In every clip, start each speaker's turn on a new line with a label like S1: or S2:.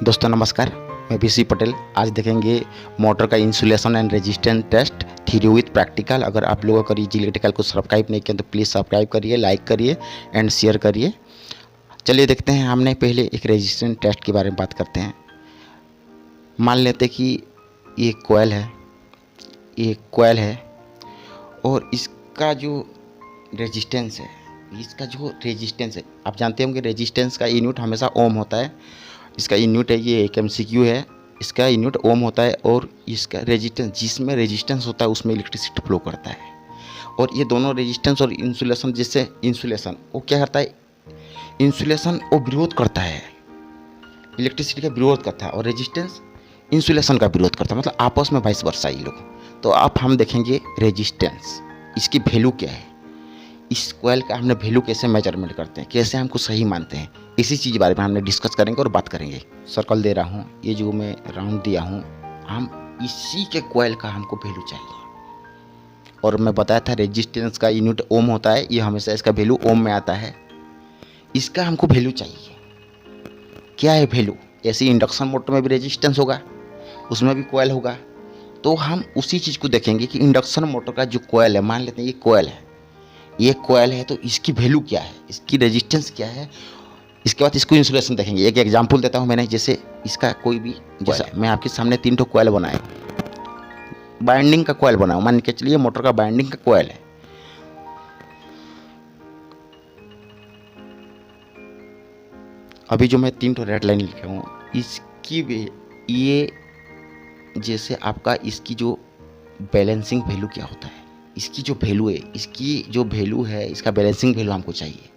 S1: दोस्तों नमस्कार, मैं बीसी पटेल। आज देखेंगे मोटर का insulation and resistance test theory with practical. अगर आप लोगों को इजी इलेक्ट्रिकल को सब्सक्राइब नहीं किया तो प्लीज़ सब्सक्राइब करिए, लाइक करिए एंड शेयर करिए। चलिए देखते हैं। हमने पहले एक रेजिस्टेंस टेस्ट के बारे में बात करते हैं। मान लेते कि ये कोयल है और इसका जो रेजिस्टेंस है, आप जानते होंगे रेजिस्टेंस का यूनिट हमेशा ओम होता है। इसका यूनिट है, ये एक MCQ है, इसका यूनिट ओम होता है। और इसका रेजिस्टेंस, जिसमें रेजिस्टेंस होता है उसमें इलेक्ट्रिसिटी फ्लो करता है। और ये दोनों रेजिस्टेंस और इंसुलेशन, जिससे इंसुलेशन वो क्या करता है, इंसुलेशन वो विरोध करता है, इलेक्ट्रिसिटी का विरोध करता है, और रेजिस्टेंस इंसुलेशन का विरोध करता है, मतलब आपस में वाइस वर्सा ये लोग। तो अब हम देखेंगे रेजिस्टेंस, इसकी वैल्यू क्या है, इस कोयल का हमने वैल्यू कैसे मेजरमेंट करते हैं, कैसे हमको सही मानते हैं, इसी चीज़ के बारे में हमने डिस्कस करेंगे और बात करेंगे। सर्कल दे रहा हूँ, ये जो मैं राउंड दिया हूँ, हम इसी के कोयल का हमको वैल्यू चाहिए। और मैं बताया था रेजिस्टेंस का यूनिट ओम होता है, ये हमेशा इसका वैल्यू ओम में आता है। इसका हमको वैल्यू चाहिए। क्या है वैल्यू? ऐसे इंडक्शन मोटर में भी रेजिस्टेंस होगा, उसमें भी कोयल होगा। तो हम उसी चीज़ को देखेंगे कि इंडक्शन मोटर का जो कोयल है, मान लेते हैं ये कोयल है, तो इसकी वैल्यू क्या है, इसकी रेजिस्टेंस क्या है। इसके बाद इसको इंसुलेशन देखेंगे। एक एग्जांपल देता हूँ मैंने, जैसे इसका कोई भी, जैसा मैं आपके सामने 3 ठो कोयल बनाए, बाइंडिंग का कोयल बनाऊँ, मान के चलिए मोटर का बाइंडिंग का कोयल है। अभी जो मैं 3 ठो रेड लाइन लिखा हूँ, इसकी ये जैसे आपका इसकी जो बैलेंसिंग वैल्यू क्या होता है, इसकी जो वैल्यू है, इसका बैलेंसिंग वैल्यू हमको चाहिए।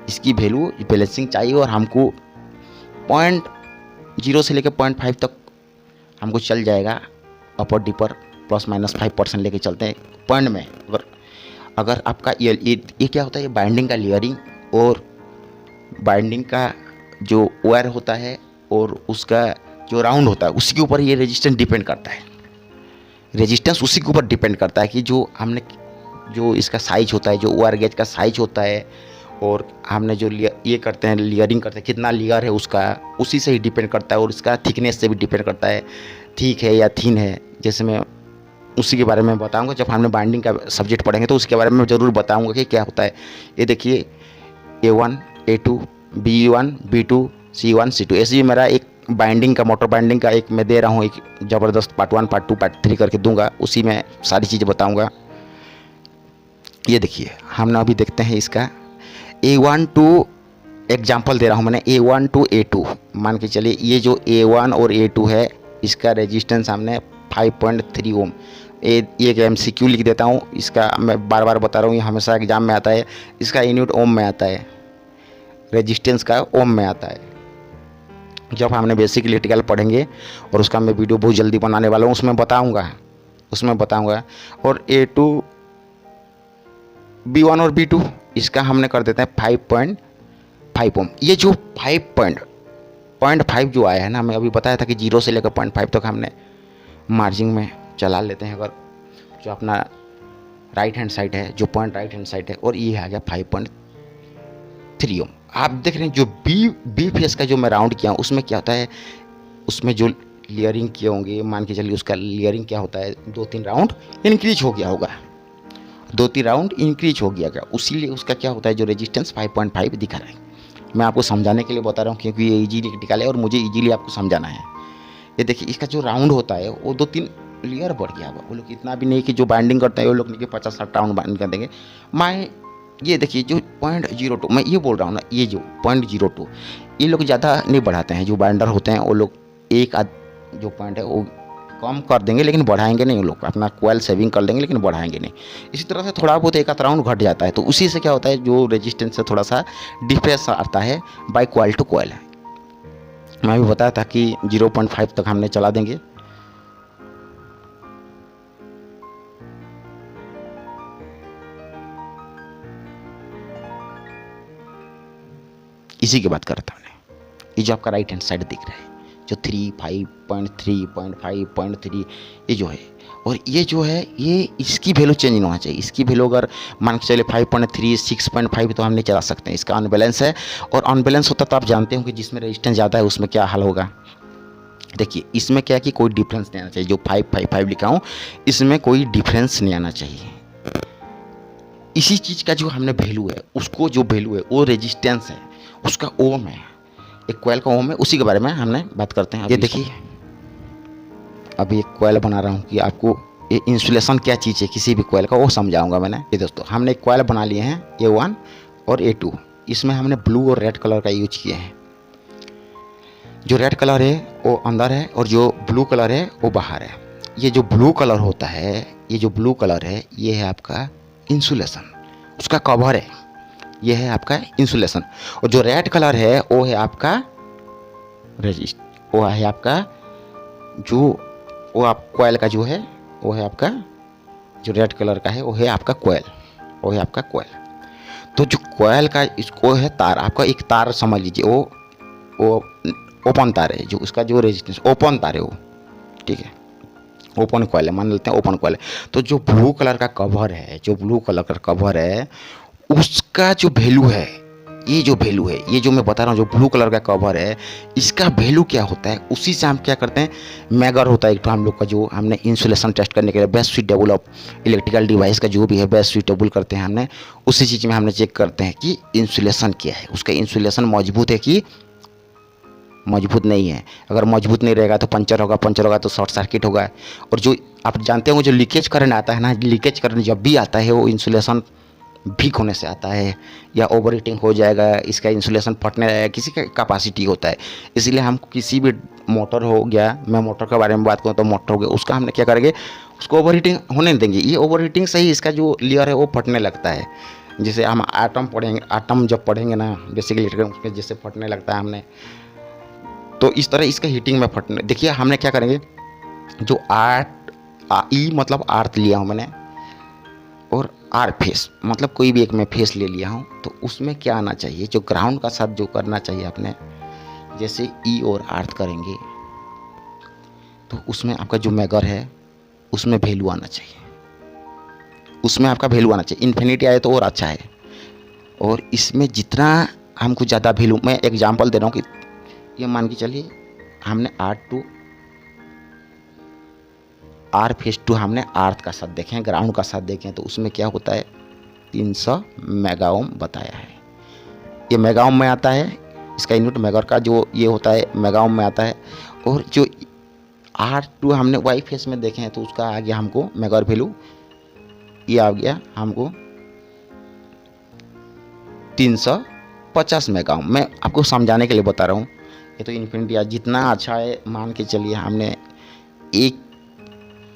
S1: इसकी वैल्यू बैलेंसिंग चाहिए और हमको 0.0 से लेकर 0.5 तक हमको चल जाएगा, अपर डिपर ±5% लेके चलते हैं पॉइंट में। अगर आपका ये क्या होता है, ये बाइंडिंग का लेयरिंग और बाइंडिंग का जो वायर होता है और उसका जो राउंड होता है, उसी के ऊपर ये रेजिस्टेंस डिपेंड करता है। रेजिस्टेंस उसी के ऊपर डिपेंड करता है कि जो इसका साइज होता है, जो वायर गेज का साइज होता है, और हमने जो ये करते हैं, लेयरिंग करते हैं, कितना लेयर है उसका, उसी से ही डिपेंड करता है। और इसका थिकनेस से भी डिपेंड करता है, ठीक है या थिन है। जैसे मैं उसी के बारे में बताऊंगा, जब हमने बाइंडिंग का सब्जेक्ट पढ़ेंगे तो उसके बारे में ज़रूर बताऊंगा कि क्या होता है। ये देखिए A1 A2 B1 B2 C1 C2, ऐसे ही मेरा एक बाइंडिंग का, मोटर बाइंडिंग का एक मैं दे रहा हूँ, एक ज़बरदस्त पार्ट 1 पार्ट 2 पार्ट 3 करके दूंगा, उसी में सारी चीज़ें बताऊँगा। ये देखिए, हम अभी देखते हैं इसका A1 टू, एग्जाम्पल दे रहा हूँ मैंने, A1 टू A2। मान के चलिए ये जो A1 और A2 है, इसका रेजिस्टेंस हमने 5.3 ओम। एक MCQ लिख देता हूँ, इसका मैं बार बार बता रहा हूँ, ये हमेशा एग्जाम में आता है। इसका यूनिट ओम में आता है, रेजिस्टेंस का ओम में आता है। जब हमने बेसिक इलेक्ट्रिकल पढ़ेंगे, और उसका मैं वीडियो बहुत जल्दी बनाने वाला हूँ, उसमें बताऊँगा। और A2 B1 और B2, इसका हमने कर देते हैं 5.5 ओम। ये जो 5.5 जो आया है ना, मैं अभी बताया था कि 0 से लेकर 0.5 तक हमने मार्जिन में चला लेते हैं। अगर जो अपना राइट हैंड साइड है, जो पॉइंट राइट हैंड साइड है, और ये आ गया 5.3 ओम। आप देख रहे हैं जो बी फेस का जो मैं राउंड किया हूँ, उसमें क्या होता है, उसमें जो लेयरिंग किए होंगे, मान के चलिए उसका लेयरिंग क्या होता है, 2-3 राउंड इंक्रीज हो गया होगा, 2-3 राउंड इंक्रीज हो गया, उसीलिए उसका क्या होता है, जो रेजिस्टेंस 5.5 दिखा रहा है। मैं आपको समझाने के लिए बता रहा हूँ, क्योंकि ये इजीली निकाले और मुझे इजीली आपको समझाना है। ये देखिए, इसका जो राउंड होता है वो 2-3 लेयर बढ़ गया होगा। वो लोग इतना भी नहीं कि जो बाइंडिंग करते हैं वो लोग नहीं कि 50-60 राउंड बाइंड कर देंगे। मैं ये देखिए जो 0.02, मैं ये बोल रहा हूँ ना, ये जो 0.02, ये लोग ज़्यादा नहीं बढ़ाते हैं। जो बाइंडर होते हैं वो लोग एक आध जो पॉइंट है वो कम कर देंगे, लेकिन बढ़ाएंगे नहीं। वो लोग अपना कोयल सेविंग कर लेंगे, लेकिन बढ़ाएंगे नहीं। इसी तरह से थोड़ा बहुत एक आध राउंड घट जाता है, तो उसी से क्या होता है, जो रेजिस्टेंस से थोड़ा सा डिफरेंस आता है बाई कोयल टू कोयल। मैं भी बताया था कि 0.5 तक हमने चला देंगे। इसी की बात कर रहा था मैंने। ये जो आपका राइट हैंड साइड दिख रहा है, जो 3, 5.3, 5.3, ये जो है, और ये जो है ये इसकी वैल्यू चेंज नहीं होना चाहिए। इसकी वैल्यू अगर मान के चले 5.3 6.5 तो हम नहीं चला सकते हैं, इसका अनबैलेंस है। और अनबैलेंस होता तो आप जानते हो कि जिसमें रेजिस्टेंस ज़्यादा है उसमें क्या हाल होगा। देखिए इसमें क्या है कि कोई डिफरेंस नहीं आना चाहिए, जो 555 लिखा हूँ इसमें कोई डिफरेंस नहीं आना चाहिए। इसी चीज़ का जो हमने वैल्यू है उसको जो वैल्यू है वो रेजिस्टेंस है, उसका ओम है, एक कॉइल का ओम है, उसी के बारे में हमने बात करते हैं। ये देखिए अभी एक कॉइल बना रहा हूँ कि आपको ये इंसुलेशन क्या चीज़ है किसी भी कॉइल का वो समझाऊंगा मैंने। ये दोस्तों हमने एक कॉइल बना लिए हैं A1 और A2, इसमें हमने ब्लू और रेड कलर का यूज किए हैं। जो रेड कलर है वो अंदर है और जो ब्लू कलर है वो बाहर है। ये जो ब्लू कलर होता है, ये जो ब्लू कलर है ये है आपका इंसुलेशन, उसका कवर है, ये है आपका इंसुलेशन। और जो रेड कलर है वो है आपका रेजिस्ट, वो है आपका जो वो आप कॉइल का जो है वो है आपका जो रेड कलर का है वो है आपका कॉइल, वो है आपका कॉइल। तो जो कॉइल का इसको है तार, आपका एक तार समझ लीजिए वो ओपन तार है, जो उसका जो रेजिस्टेंस ओपन तार है वो, ठीक है, ओपन कॉइल है, मान लेते हैं ओपन कॉइल है। तो जो ब्लू कलर का कवर है, जो ब्लू कलर का कवर है उसका जो वैल्यू है, ये जो वैल्यू है, ये जो मैं बता रहा हूँ जो ब्लू कलर का कवर है इसका वैल्यू क्या होता है, उसी से हम क्या करते हैं, मैगर होता है एक तो हम लोग का, जो हमने इंसुलेशन टेस्ट करने के लिए best suitable of electrical device का जो भी है बेस्ट सुइटेबल करते हैं हमने, उसी चीज़ में हमने चेक करते हैं कि इंसुलेशन क्या है, उसका इंसुलेशन मजबूत है कि मजबूत नहीं है। अगर मजबूत नहीं रहेगा तो पंचर होगा तो शॉर्ट सर्किट होगा। और जो आप जानते हो जो लीकेज करंट आता है ना, लीकेज करंट जब भी आता है वो इंसुलेशन वीक होने से आता है या ओवर हीटिंग हो जाएगा, इसका इंसुलेशन फटने लगेगा, किसी का कैपेसिटी होता है। इसलिए हम किसी भी मोटर हो गया, मैं मोटर के बारे में बात करूँ तो मोटर हो गया, उसका हमने क्या करेंगे, उसको ओवर हीटिंग होने नहीं देंगे। ये ओवर हीटिंग से ही इसका जो लेयर है वो फटने लगता है। जैसे हम आटम पढ़ेंगे, आटम जब पढ़ेंगे ना बेसिकली उसके जैसे फटने लगता है हमने, तो इस तरह इसका हीटिंग में फटने। देखिए हमने क्या करेंगे, जो ई मतलब आर्थ लिया हूँ मैंने, और आर फेस मतलब कोई भी एक मैं फेस ले लिया हूँ, तो उसमें क्या आना चाहिए, जो ग्राउंड का साथ जो करना चाहिए आपने, जैसे ई और आर्थ करेंगे तो उसमें आपका जो मैगर है उसमें वैल्यू आना चाहिए, उसमें आपका वैल्यू आना चाहिए। इन्फिनिटी आए तो और अच्छा है। और इसमें जितना हमको ज़्यादा वैल्यू, मैं एग्जांपल दे रहा हूँ कि ये मान के चलिए हमने आर फेस टू हमने आर्थ का साथ देखें, ग्राउंड का साथ देखें, तो उसमें क्या होता है 300 मेगा ओम बताया है। ये मेगा ओम में आता है, इसका यूनिट मेगा का जो ये होता है मेगा ओम में आता है। और जो R2 हमने वाई फेस में देखे हैं तो उसका आ गया हमको मेगा वैल्यू, ये आ गया हमको 350 मेगा ओम। मैं आपको समझाने के लिए बता रहा हूँ। ये तो इन्फिनिटी जितना अच्छा है, मान के चलिए हमने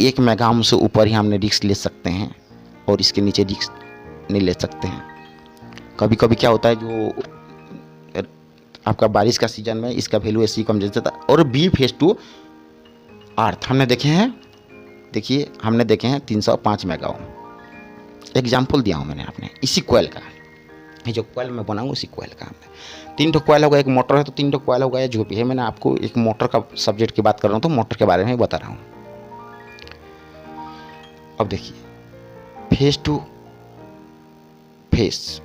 S1: एक मेगा ओम से ऊपर ही हमने रिस्क ले सकते हैं और इसके नीचे रिस्क नहीं ले सकते हैं। कभी कभी क्या होता है, जो आपका बारिश का सीजन में इसका वैल्यू ऐसे ही कम जाता है। और बी फेस टू आर्थ हमने देखे हैं, देखिए हमने देखे हैं 305 मेगा ओम। एग्जाम्पल दिया हूँ मैंने आपने इसी कॉइल का, ये जो कॉइल मैं बनाऊँ उसी कॉइल का हमने 3 कॉइल होगा, एक मोटर है तो 3 कॉइल होगा, जो भी है। मैंने आपको एक मोटर का सब्जेक्ट की बात कर रहा हूँ तो मोटर के बारे में बता रहा हूँ। अब देखिए फेस टू फेस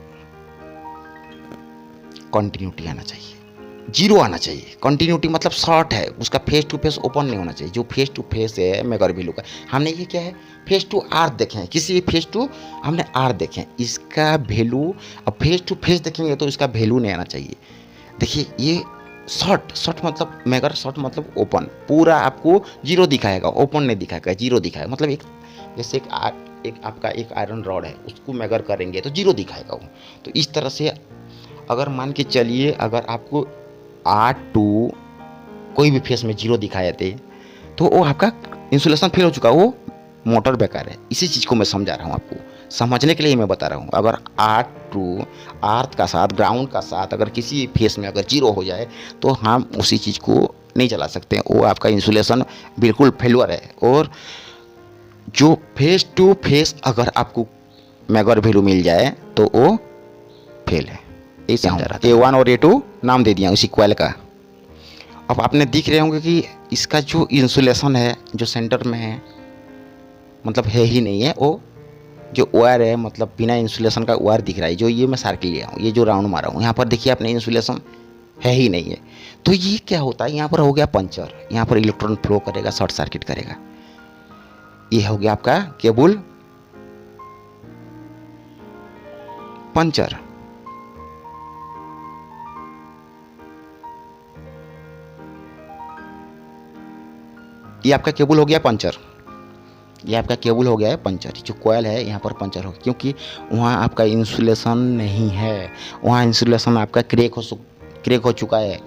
S1: कंटिन्यूटी आना चाहिए, जीरो आना चाहिए। कंटिन्यूटी मतलब शॉर्ट है, उसका फेस टू फेस ओपन नहीं होना चाहिए। जो फेस टू फेस है मेगर वैल्यू का, हमने ये क्या है फेस टू आर देखे हैं, किसी भी फेस टू हमने आर देखे हैं, इसका वैल्यू। अब फेस टू फेस देखेंगे तो इसका वैल्यू नहीं आना चाहिए। देखिए ये शॉर्ट मतलब मेगर, शॉर्ट मतलब ओपन, पूरा आपको जीरो दिखाएगा, ओपन नहीं दिखाएगा, जीरो दिखाएगा। मतलब एक जैसे एक आपका एक आयरन रॉड है, उसको मेगर करेंगे तो जीरो दिखाएगा वो। तो इस तरह से अगर मान के चलिए अगर आपको R2 कोई भी फेस में जीरो दिखाए थे तो वो आपका इंसुलेशन फेल हो चुका, वो मोटर बेकार है। इसी चीज़ को मैं समझा रहा हूँ, आपको समझने के लिए मैं बता रहा हूँ। अगर R2 आर्थ का साथ ग्राउंड का साथ अगर किसी फेस में अगर जीरो हो जाए तो हम उसी चीज़ को नहीं चला सकते, वो आपका इंसुलेशन बिल्कुल फेलुअर है। और जो फेस टू फेस अगर आपको मेगर वैल्यू मिल जाए तो वो फेल है। इसे हम A1 और A2 नाम दे दिया उसी कॉइल का। अब आपने दिख रहे होंगे कि इसका जो इंसुलेशन है जो सेंटर में है मतलब है ही नहीं है, वो जो वायर है मतलब बिना इंसुलेशन का वायर दिख रहा है। जो ये मैं सर्किल लिया हूँ, ये जो राउंड मारा हूँ, यहाँ पर देखिए आपने इंसुलेशन है ही नहीं है। तो ये क्या होता है, यहाँ पर हो गया पंचर, यहाँ पर इलेक्ट्रॉन फ्लो करेगा, शॉर्ट सर्किट करेगा। ये हो गया आपका केबल पंचर। ये आपका केबल हो गया पंचर, ये आपका केबल हो गया है पंचर। जो कॉयल है यहाँ पर पंचर हो, क्योंकि वहाँ आपका इंसुलेशन नहीं है, वहाँ इंसुलेशन आपका क्रैक हो चुका है।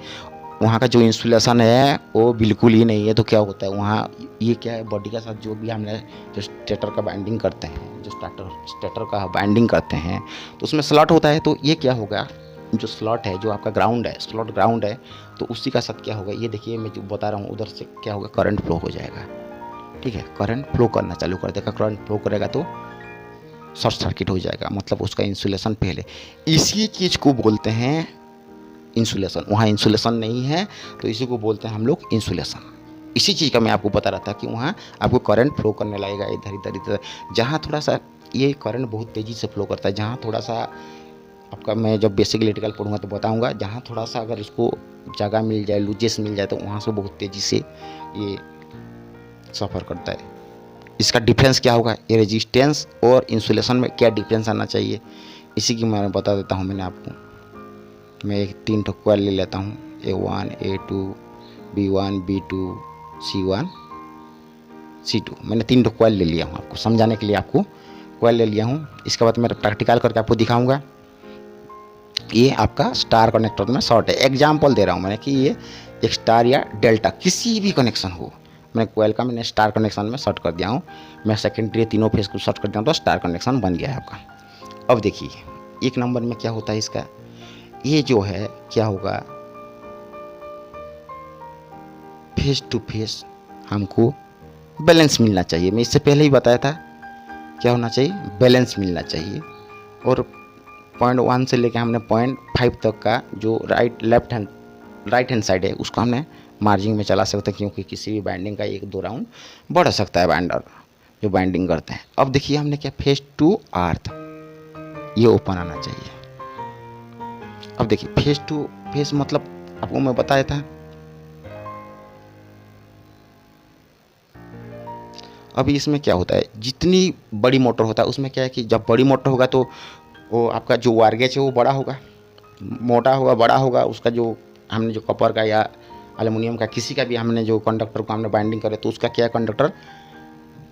S1: वहाँ का जो इंसुलेशन है वो बिल्कुल ही नहीं है। तो क्या होता है वहाँ, ये क्या है, बॉडी के साथ जो भी हमने जो स्टेटर का बाइंडिंग करते हैं, जो स्टेटर का बाइंडिंग करते हैं, तो उसमें स्लॉट होता है। तो ये क्या होगा, जो स्लॉट है, जो आपका ग्राउंड है, स्लॉट ग्राउंड है, तो उसी का साथ क्या होगा, ये देखिए मैं जो बता रहा हूँ, उधर से क्या होगा, करंट फ्लो हो जाएगा। ठीक है, करंट फ्लो करना चालू कर देगा। करंट फ्लो करेगा तो शॉर्ट सर्किट हो जाएगा, मतलब उसका इंसुलेशन पहले। इसी चीज़ को बोलते हैं इंसुलेशन। वहाँ इंसुलेशन नहीं है तो इसी को बोलते हैं हम लोग इंसुलेशन। इसी चीज़ का मैं आपको बता रहा था कि वहाँ आपको करंट फ्लो करने लगेगा इधर इधर इधर। जहाँ थोड़ा सा ये करंट बहुत तेज़ी से फ्लो करता है, जहाँ थोड़ा सा आपका, मैं जब बेसिक इलेक्ट्रिकल पढ़ूंगा तो बताऊंगा, जहाँ थोड़ा सा अगर इसको जगह मिल जाए, लूजेस मिल जाए, तो वहाँ से बहुत तेज़ी से ये सफ़र करता है। इसका डिफरेंस क्या होगा, ये रेजिस्टेंस और इंसुलेशन में क्या डिफरेंस आना चाहिए, इसी की मैं बता देता हूँ मैंने आपको। मैं एक 3 ठो कॉइल ले लेता हूँ, A1 A2 B1 B2 C1 C2। मैंने 3 ठो कॉइल ले लिया हूँ, आपको समझाने के लिए आपको कॉइल ले लिया हूँ। इसके बाद मैं प्रैक्टिकल करके आपको दिखाऊंगा। ये आपका स्टार कनेक्टर में शॉर्ट है। एग्जाम्पल दे रहा हूँ मैंने कि ये एक स्टार या डेल्टा किसी भी कनेक्शन हो, मैंने कोयल का मैंने स्टार कनेक्शन में शॉर्ट कर दिया हूँ। मैं सेकेंडरी तीनों फेस को शॉर्ट कर दिया हूँ, तो स्टार कनेक्शन बन गया है आपका। अब देखिए 1 नंबर में क्या होता है इसका, ये जो है क्या होगा, फेस टू फेस हमको बैलेंस मिलना चाहिए। मैं इससे पहले ही बताया था क्या होना चाहिए, बैलेंस मिलना चाहिए। और 0.1 से लेकर हमने 0.5 तक का जो राइट हैंड साइड है उसको हमने मार्जिंग में चला सकते हैं, क्योंकि किसी भी बाइंडिंग का 1-2 राउंड बढ़ सकता है बाइंडर जो बाइंडिंग करते हैं। अब देखिए हमने क्या, फेस टू अर्थ ये ओपन आना चाहिए। अब देखिए फेस टू फेस मतलब आपको मैं बताया था। अभी इसमें क्या होता है, जितनी बड़ी मोटर होता है उसमें क्या है कि जब बड़ी मोटर होगा तो वो आपका जो वायर गेज है वो बड़ा होगा, मोटा होगा, बड़ा होगा। उसका जो हमने जो कॉपर का या एल्युमिनियम का किसी का भी हमने जो कंडक्टर को हमने बाइंडिंग करे, तो उसका क्या कंडक्टर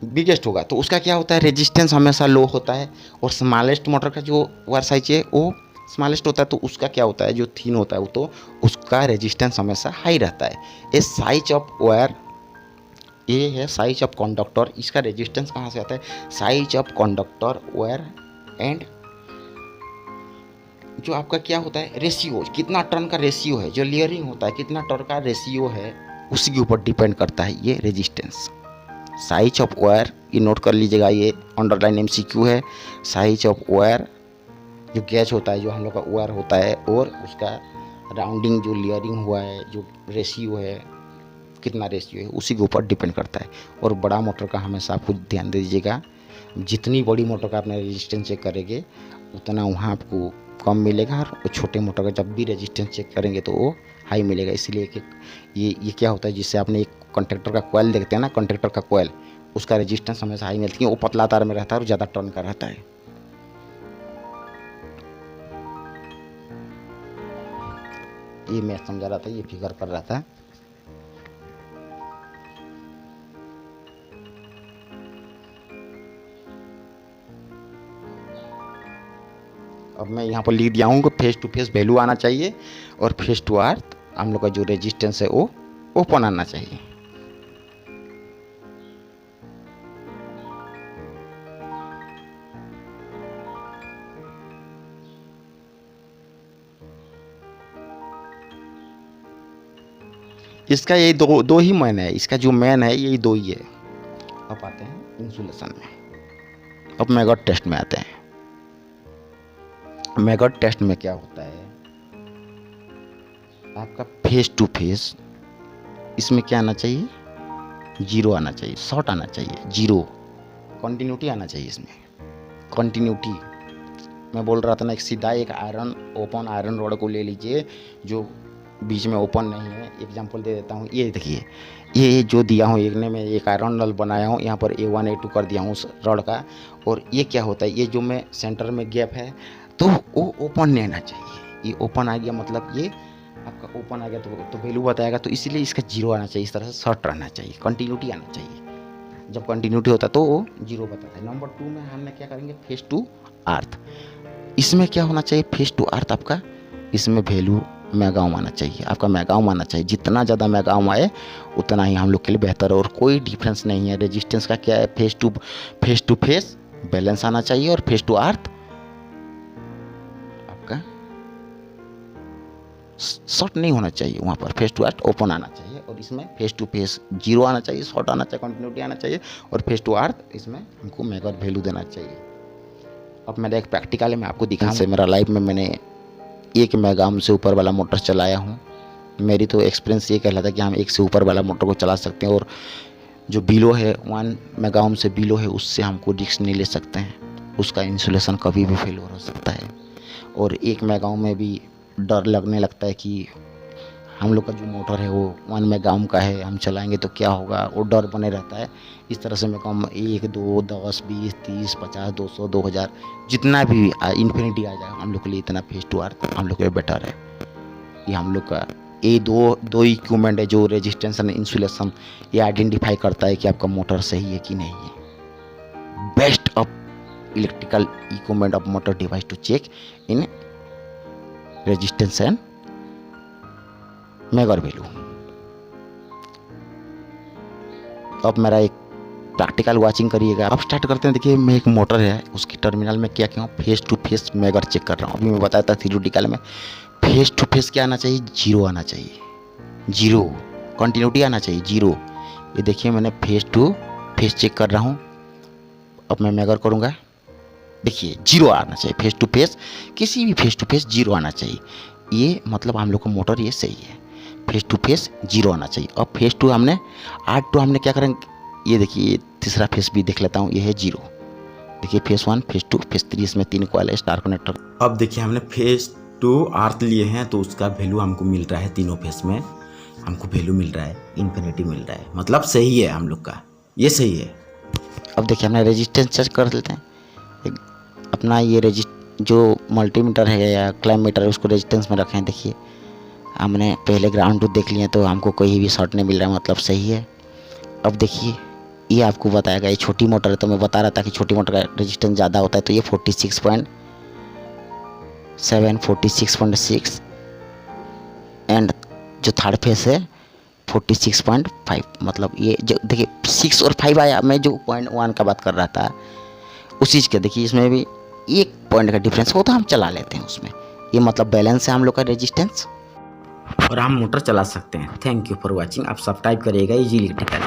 S1: बिगेस्ट होगा, तो उसका क्या होता है, रेजिस्टेंस हमेशा लो होता है। और स्मॉलेस्ट मोटर का जो वायर साइज है वो स्मॉलेस्ट होता है, तो उसका क्या होता है, जो थिन होता है वो, तो उसका रेजिस्टेंस हमेशा हाई रहता है। ये साइज ऑफ वायर, ये है साइज ऑफ कंडक्टर। इसका रेजिस्टेंस कहाँ से आता है, size of conductor wire and जो आपका क्या होता है, रेशियो, कितना टर्न का रेशियो है, जो लेयरिंग होता है कितना टर्न का रेशियो है, उसी के ऊपर डिपेंड करता है ये रेजिस्टेंस। साइज ऑफ वायर ये नोट कर लीजिएगा, ये अंडरलाइन MCQ है। साइज ऑफ वायर जो गैज होता है, जो हम लोग का वायर होता है, और उसका राउंडिंग जो लेयरिंग हुआ है, जो रेशियो है, कितना रेशियो है, उसी के ऊपर डिपेंड करता है। और बड़ा मोटर का हमेशा आपको ध्यान दे दीजिएगा, जितनी बड़ी मोटर का अपना रेजिस्टेंस चेक करेंगे उतना वहाँ आपको कम मिलेगा, और छोटे मोटर का जब भी रेजिस्टेंस चेक करेंगे तो वो हाई मिलेगा। इसलिए कि ये क्या होता है, जिससे आपने एक कंडक्टर का कॉइल देखते हैं ना, कंडक्टर का कॉइल, उसका रेजिस्टेंस हमेशा हाई मिलती है, वो पतला तार में रहता है और ज़्यादा टर्न का रहता है। ये मैं समझा रहा था, ये फिगर कर रहा था। अब मैं यहाँ पर लिख दिया हूँ कि फेस टू फेस वैल्यू आना चाहिए, और फेस टू अर्थ हम लोग का जो रेजिस्टेंस है वो ओपन आना चाहिए। इसका यही दो ही मैन है, इसका जो मैन है यही 2 ही है। अब आते हैं इंसुलेशन में। अब मैगट टेस्ट में आते हैं। मैगट टेस्ट में क्या होता है, आपका फेस टू फेस, इसमें क्या आना चाहिए, 0 आना चाहिए, शॉर्ट आना चाहिए, 0। कंटिन्यूटी आना चाहिए इसमें। कंटिन्यूटी मैं बोल रहा था ना, एक सीधा एक आयरन ओपन आयरन रॉड को ले लीजिए जो बीच में ओपन नहीं है। एग्जांपल दे देता हूँ, ये देखिए, ये जो दिया हूँ, एक ने मैं एक आयरन नल बनाया हूँ, यहाँ पर A1 A2 कर दिया हूँ उस रॉड का। और ये क्या होता है, ये जो मैं सेंटर में गैप है तो वो ओपन नहीं आना चाहिए। ये ओपन आ गया मतलब ये आपका ओपन आ गया तो वैल्यू बताएगा, तो इसीलिए इसका जीरो आना चाहिए। इस तरह से शॉर्ट रहना चाहिए, कंटिन्यूटी आना चाहिए। जब कंटिन्यूटी होता है तो वो जीरो बताता है। नंबर 2 में हमने क्या करेंगे, फेस टू अर्थ। इसमें क्या होना चाहिए, फेस टू अर्थ आपका, इसमें वैल्यू मेगाओम आना चाहिए, आपका मेगाओम आना चाहिए। जितना ज़्यादा मेगाओम आए उतना ही हम लोग के लिए बेहतर है। और कोई डिफरेंस नहीं है। रेजिस्टेंस का क्या है, फेस टू फेस बैलेंस आना चाहिए, और फेस टू अर्थ आपका शॉर्ट नहीं होना चाहिए। वहाँ पर फेस टू अर्थ ओपन आना चाहिए, और इसमें फेस टू फेस जीरो आना चाहिए, शॉर्ट आना चाहिए, कंटिन्यूटी आना चाहिए, और फेस टू अर्थ इसमें हमको मेगा वैल्यू देना चाहिए। अब मेरा एक प्रैक्टिकल है, मैं आपको दिखाऊं से मेरा लाइफ में मैंने 1 मेगाओम से ऊपर वाला मोटर चलाया हूँ। मेरी तो एक्सपीरियंस ये कहलाता है कि हम 1 से ऊपर वाला मोटर को चला सकते हैं, और जो बिलो है 1 मेगाओम से बिलो है उससे हमको रिस्क नहीं ले सकते हैं। उसका इंसुलेशन कभी भी फेल हो सकता है। और 1 मेगाओम में भी डर लगने लगता है कि हम लोग का जो मोटर है वो 1 मेगाओम का है, हम चलाएंगे तो क्या होगा, वो डर बने रहता है। इस तरह से मैं कहूँ 1 2 10 20 30 50 200 2000 जितना भी इन्फिनिटी आ जाए हम लोग के लिए इतना फेस टू अर्थ हम लोग के लिए बेटर है। ये हम लोग का ये दो इक्विपमेंट है जो रेजिस्टेंस एंड इंसुलेशन ये आइडेंटिफाई करता है कि आपका मोटर सही है कि नहीं है। Best of electrical equipment of motor device to check in resistance and mega value. अब मेरा एक प्रैक्टिकल वाचिंग करिएगा। अब स्टार्ट करते हैं। देखिए, मैं एक मोटर है उसकी टर्मिनल में क्या हूँ, face to face mega check कर रहा हूँ। अभी मैं बताया था थ्योरेटिकल में फेस टू फेस क्या आना चाहिए, जीरो आना चाहिए, जीरो कंटिन्यूटी आना चाहिए, जीरो। ये देखिए मैंने फेस टू फेस चेक कर रहा हूँ। अब मैं मेगा करूँगा, देखिए जीरो आना चाहिए। फेस टू फेस किसी भी फेस टू फेस जीरो आना चाहिए। ये मतलब हम लोग का मोटर ये सही है, फेस टू फेस जीरो आना चाहिए। अब फेस टू हमने R2 हमने क्या करेंगे, ये देखिए तीसरा फेस भी देख लेता हूँ, ये है जीरो। देखिए फेस 1 फेस 2 फेस 3, इसमें 3 कॉइल है स्टार कनेक्टर। अब देखिए हमने फेस टू अर्थ लिए हैं तो उसका वैल्यू हमको मिल रहा है, तीनों फेस में हमको वैल्यू मिल रहा है, इन्फिनिटी मिल रहा है, मतलब सही है हम लोग का, ये सही है। अब देखिए हमने रेजिस्टेंस चेक कर लेते हैं। अपना ये जो मल्टीमीटर है या क्लैम्प मीटर है उसको रेजिस्टेंस में रखें। देखिए हमने पहले ग्राउंड टू देख लिए तो हमको कोई भी शॉर्ट नहीं मिल रहा है, मतलब सही है। अब देखिए ये आपको बताएगा, ये छोटी मोटर है तो मैं बता रहा था कि छोटी मोटर का रेजिस्टेंस ज़्यादा होता है, तो ये 46.7 46.6 एंड जो थर्ड फेस है 46.5, मतलब ये जो देखिए 6 और 5 आया। मैं जो 0.1 का बात कर रहा था उस चीज़ का देखिए इसमें भी 1 पॉइंट का डिफरेंस हो तो हम चला लेते हैं उसमें। ये मतलब बैलेंस है हम लोग का रेजिस्टेंस, और हम मोटर चला सकते हैं। Thank you for watching. आप सब्सक्राइब करिएगा इजी इलेक्ट्रिकल।